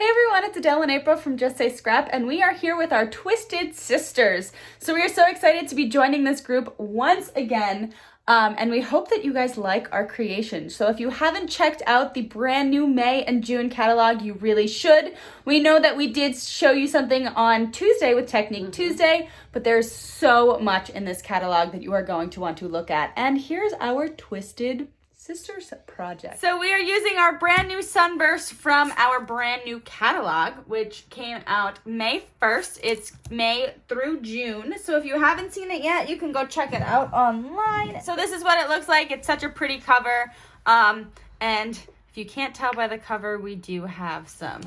Hey everyone, it's Adele and April from Just Say Scrap, and we are here with our Twisted Sisters. So we are so excited to be joining this group once again, and we hope that you guys like our creation. So if you haven't checked out the brand new May and June catalog, you really should. We know that we did show you something on Tuesday with Technique Tuesday, but there's so much in this catalog that you are going to want to look at. And here's our Twisted Sisters project. So we are using our brand new Sunburst from our brand new catalog, which came out May 1st. It's May through June. So if you haven't seen it yet, you can go check it out online. So this is what it looks like. It's such a pretty cover. And if you can't tell by the cover, we do have some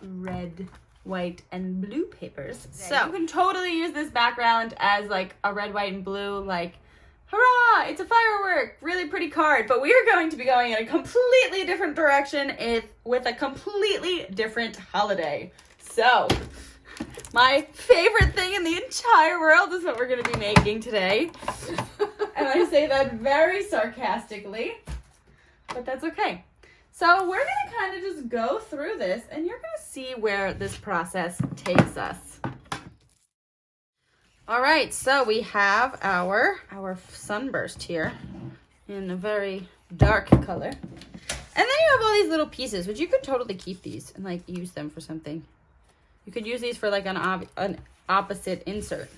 red, white, and blue papers. So you can totally use this background as like a red, white, and blue, like, hurrah, it's a firework, really pretty card, but we are going to be going in a completely different direction with a completely different holiday. So, my favorite thing in the entire world is what we're going to be making today. And I say that very sarcastically, but that's okay. So, we're going to kind of just go through this, and you're going to see where this process takes us. All right, so we have our Sunburst here in a very dark color. And then you have all these little pieces, which you could totally keep these and like use them for something. You could use these for like an opposite insert.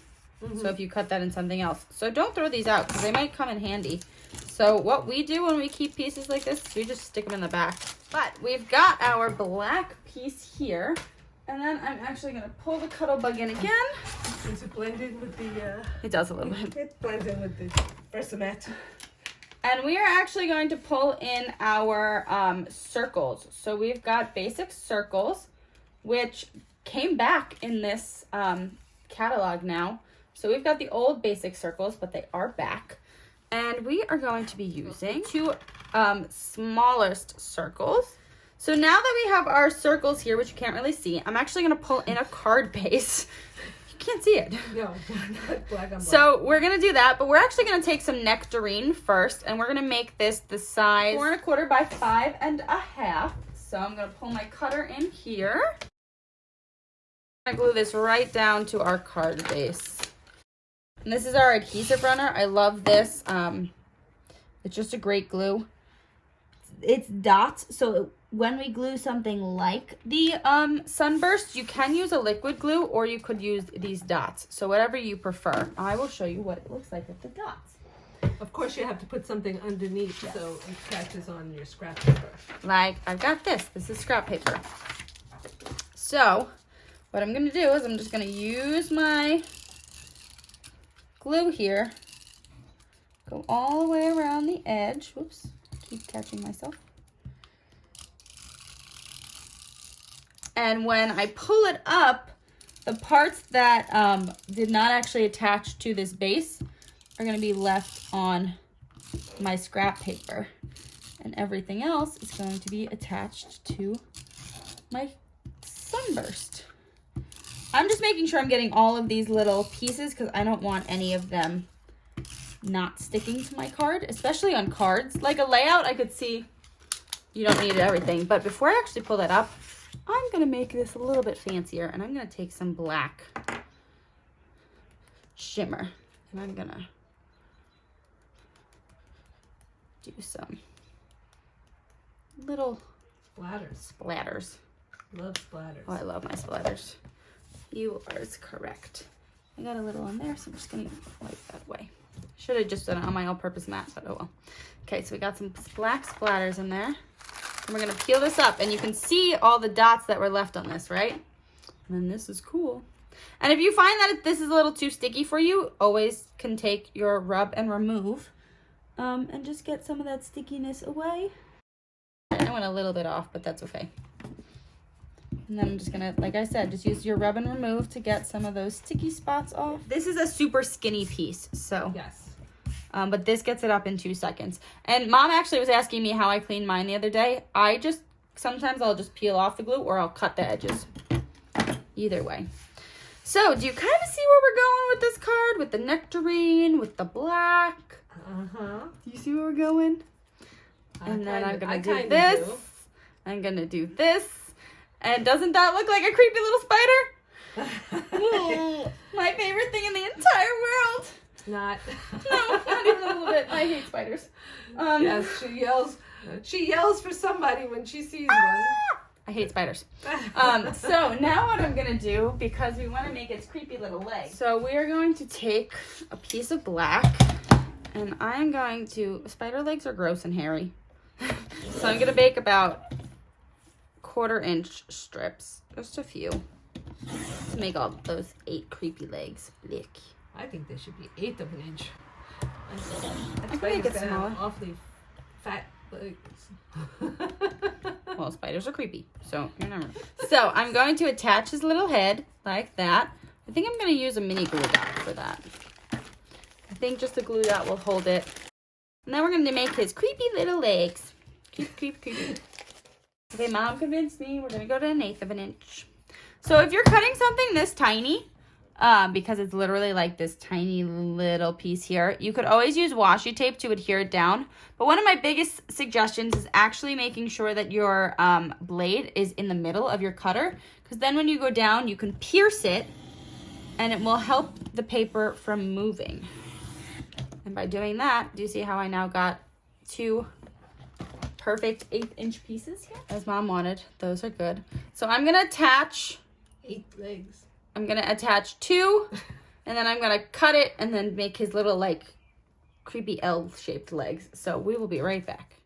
So if you cut that in something else. So don't throw these out because they might come in handy. So what we do when we keep pieces like this is we just stick them in the back. But we've got our black piece here. And then I'm actually going to pull the Cuttlebug in again. Does it blend in with the... It does a little bit. It blends in with the VersaMat. And we are actually going to pull in our circles. So we've got basic circles, which came back in this catalog now. So we've got the old basic circles, but they are back. And we are going to be using two smallest circles. So now that we have our circles here, which you can't really see, I'm actually going to pull in a card base. You can't see it. No, not black on black. So we're going to do that, but we're actually going to take some Nectarine first, and we're going to make this the size 4 1/4 by 5 1/2. So I'm going to pull my cutter in here. I'm going to glue this right down to our card base. And this is our Adhesive Runner. I love this. It's just a great glue. It's dots, so when we glue something like the Sunburst, you can use a liquid glue or you could use these dots. So whatever you prefer. I will show you what it looks like with the dots. Of course, you have to put something underneath so it catches on your scrap paper. Like, I've got this. This is scrap paper. So what I'm going to do is I'm just going to use my glue here. Go all the way around the edge. Whoops. Keep catching myself. And when I pull it up, the parts that did not actually attach to this base are going to be left on my scrap paper. And everything else is going to be attached to my Sunburst. I'm just making sure I'm getting all of these little pieces because I don't want any of them not sticking to my card, especially on cards. Like a layout, I could see you don't need everything. But before I actually pull that up, I'm going to make this a little bit fancier, and I'm going to take some black shimmer, and I'm going to do some little splatters. Love splatters. Oh, I love my splatters. You are correct. I got a little on there, so I'm just going to wipe that away. Should have just done it on my all-purpose mat, but oh well. Okay, so we got some black splatters in there. And we're going to peel this up, and you can see all the dots that were left on this, right? And then this is cool. And if you find that this is a little too sticky for you, always can take your rub and remove and just get some of that stickiness away. I went a little bit off, but that's okay. And then I'm just going to, like I said, just use your rub and remove to get some of those sticky spots off. This is a super skinny piece, so. Yes. But this gets it up in 2 seconds. And Mom actually was asking me how I cleaned mine the other day. Sometimes I'll just peel off the glue or I'll cut the edges. Either way. So, do you kind of see where we're going with this card? With the Nectarine, with the black? Uh-huh. Do you see where we're going? And then I'm going to do this. I'm going to do this. And doesn't that look like a creepy little spider? My favorite thing in the entire world. Not. No, not even a little bit. I hate spiders. Yes, she yells. She yells for somebody when she sees one. I hate spiders. So now what I'm gonna do, because we want to make its creepy little legs. So we are going to take a piece of black, and I'm going to. Spider legs are gross and hairy, so I'm gonna make about 1/4 inch strips, just a few, to make all those 8 creepy legs. Lick. I think they should be 1/8 of an inch. I can make it smaller. Awfully fat legs. Well, spiders are creepy, so you're never. So I'm going to attach his little head like that. I think I'm going to use a mini glue dot for that. I think just a glue dot will hold it. And then we're going to make his creepy little legs. Creepy. Okay, Mom convinced me. We're going to go to 1/8 of an inch. So if you're cutting something this tiny, because it's literally like this tiny little piece here, you could always use washi tape to adhere it down. But one of my biggest suggestions is actually making sure that your blade is in the middle of your cutter, because then when you go down, you can pierce it and it will help the paper from moving. And by doing that, do you see how I now got 2 perfect 1/8 inch pieces here? As Mom wanted. Those are good. So I'm going to attach 8 legs. I'm going to attach 2, and then I'm going to cut it and then make his little, like, creepy L-shaped legs. So we will be right back.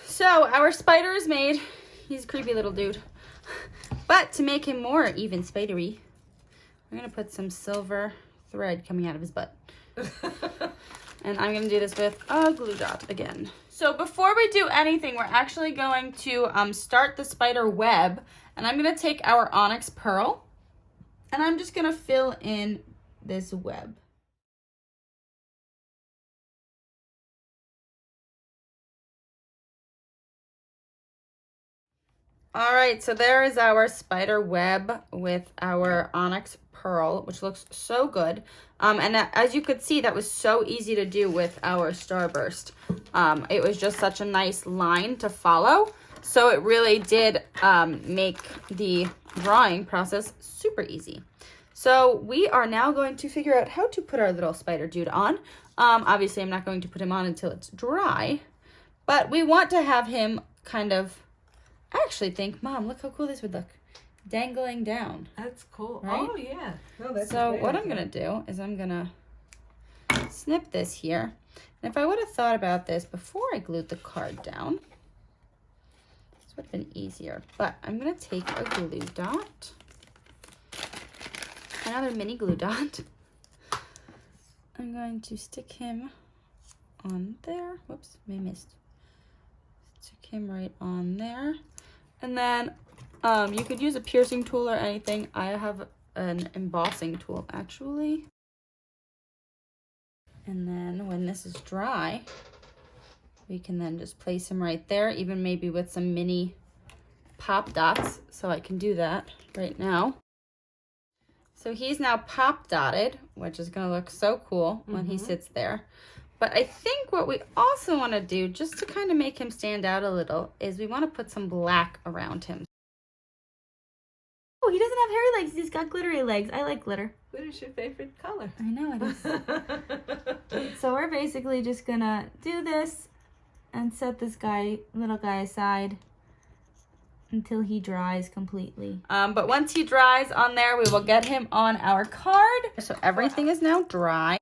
So our spider is made. He's a creepy little dude. But to make him more even spidery, we're going to put some silver thread coming out of his butt. And I'm going to do this with a glue dot again. So before we do anything, we're actually going to start the spider web. And I'm going to take our Onyx pearl, and I'm just going to fill in this web. All right, so there is our spider web with our Onyx pearl, which looks so good. And as you could see, that was so easy to do with our Starburst. It was just such a nice line to follow. So it really did make the drawing process super easy. So we are now going to figure out how to put our little spider dude on. Obviously, I'm not going to put him on until it's dry, but we want to have him kind of, I actually think, Mom, look how cool this would look. Dangling down. That's cool. Right? Oh, yeah. No, that's so what I'm going to do is I'm going to snip this here. And if I would have thought about this before I glued the card down, this would have been easier. But I'm going to take a glue dot, another mini glue dot. I'm going to stick him on there. Whoops, I missed. Stick him right on there. And then you could use a piercing tool or anything. I have an embossing tool, actually. And then when this is dry, we can then just place him right there, even maybe with some mini pop dots. So I can do that right now. So he's now pop dotted, which is going to look so cool when he sits there. But I think what we also want to do, just to kind of make him stand out a little, is we want to put some black around him. Oh, he doesn't have hairy legs. He's got glittery legs. I like glitter. Glitter's your favorite color. I know it is. So we're basically just going to do this and set this little guy aside until he dries completely. But once he dries on there, we will get him on our card. So everything is now dry.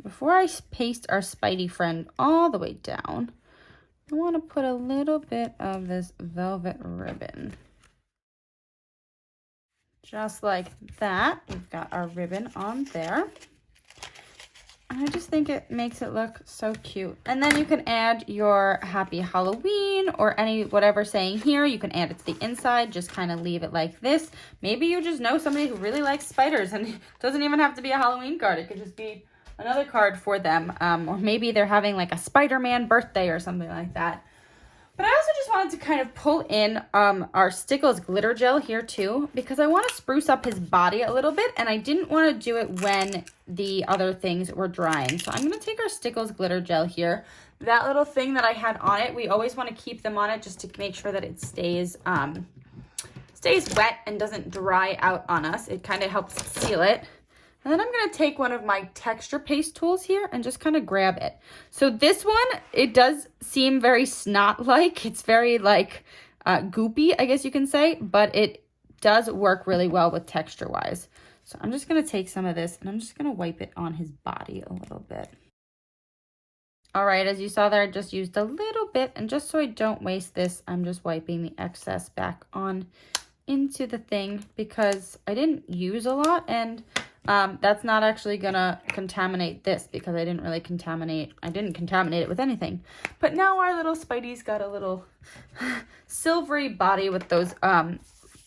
Before I paste our Spidey friend all the way down, I want to put a little bit of this velvet ribbon. Just like that. We've got our ribbon on there. And I just think it makes it look so cute. And then you can add your Happy Halloween or whatever saying here. You can add it to the inside. Just kind of leave it like this. Maybe you just know somebody who really likes spiders, and it doesn't even have to be a Halloween card. It could just be another card for them. Or maybe they're having like a Spider-Man birthday or something like that. But I also just wanted to kind of pull in our Stickles glitter gel here too, because I want to spruce up his body a little bit, and I didn't want to do it when the other things were drying. So I'm going to take our Stickles glitter gel here. That little thing that I had on it, we always want to keep them on it just to make sure that it stays wet and doesn't dry out on us. It kind of helps seal it. And then I'm going to take one of my texture paste tools here and just kind of grab it. So this one, it does seem very snot-like. It's very like goopy, I guess you can say, but it does work really well with texture-wise. So I'm just going to take some of this and I'm just going to wipe it on his body a little bit. All right, as you saw there, I just used a little bit, and just so I don't waste this, I'm just wiping the excess back on into the thing because I didn't use a lot, and that's not actually gonna contaminate this because I didn't contaminate it with anything. But now our little Spidey's got a little silvery body with those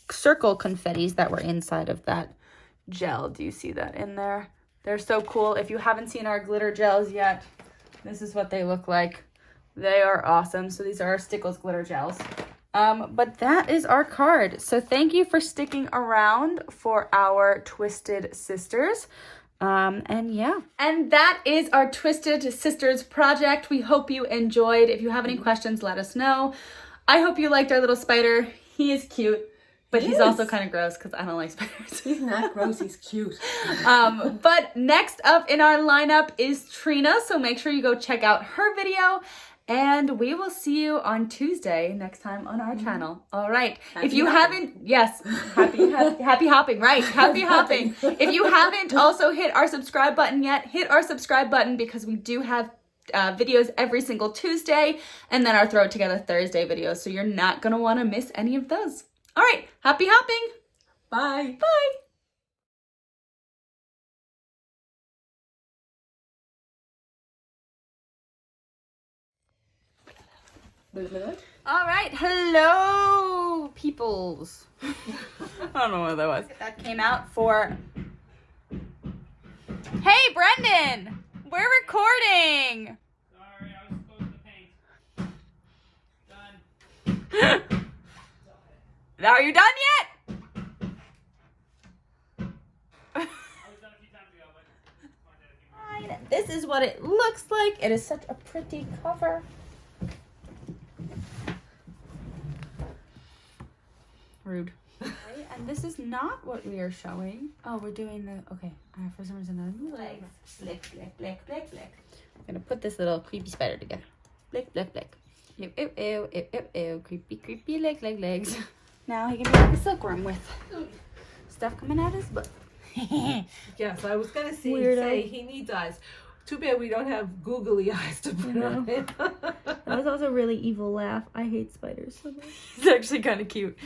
circle confettis that were inside of that gel. Do you see that in there? They're so cool. If you haven't seen our glitter gels yet, this is what they look like. They are awesome. So these are our Stickles glitter gels. But that is our card. So thank you for sticking around for our Twisted Sisters. And yeah. And that is our Twisted Sisters project. We hope you enjoyed. If you have any questions, let us know. I hope you liked our little spider. He is cute. But he's also kind of gross because I don't like spiders. He's not gross, he's cute. But next up in our lineup is Trina. So make sure you go check out her video. And we will see you on Tuesday next time on our channel. All right. If you haven't, yes, happy hopping, right? Happy hopping. If you haven't also hit our subscribe button yet, hit our subscribe button because we do have videos every single Tuesday and then our Throw It Together Thursday videos. So you're not going to want to miss any of those. All right. Happy hopping. Bye. Bye. All right, hello, peoples. I don't know what that was. That came out for. Hey, Brendan, we're recording. Sorry, I was supposed to paint. Done. Are you done yet? I was done a few times ago, but Fine. This is what it looks like. It is such a pretty cover. Rude. Right, and this is not what we are showing. Oh, we're doing the, okay. For some reason, legs. Blick, blick, blick, blick, blick. I'm gonna put this little creepy spider together. Blick, blick, blick. Ew, ew, ew, ew, ew, ew. Creepy, creepy legs. Now he can be like a silkworm with stuff coming out his butt. Yes, I was gonna Weirdo. say he needs eyes. Too bad we don't have googly eyes to put on him. That was also a really evil laugh. I hate spiders so much. It's actually kind of cute.